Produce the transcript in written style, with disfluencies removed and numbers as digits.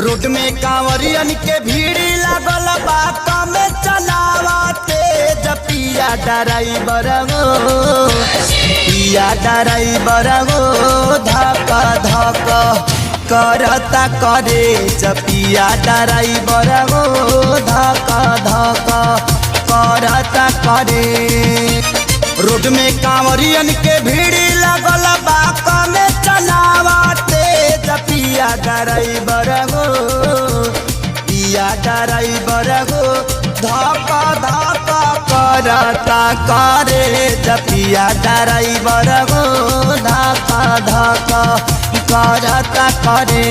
Road में कांवरियन के भीड़ लागल बा कम चलावते पिया ड्राइवर हो पिया ड्राइवर हो धक धक करता करे पिया ड्राइवर हो धक धक करता करे। रोड में कांवरियन के भीड़ लागल बा कम चलावते पिया ड्राइवर हो पिया ड्राइवर हो धक धक करता करे पिया ड्राइवर हो धक धक करता करे।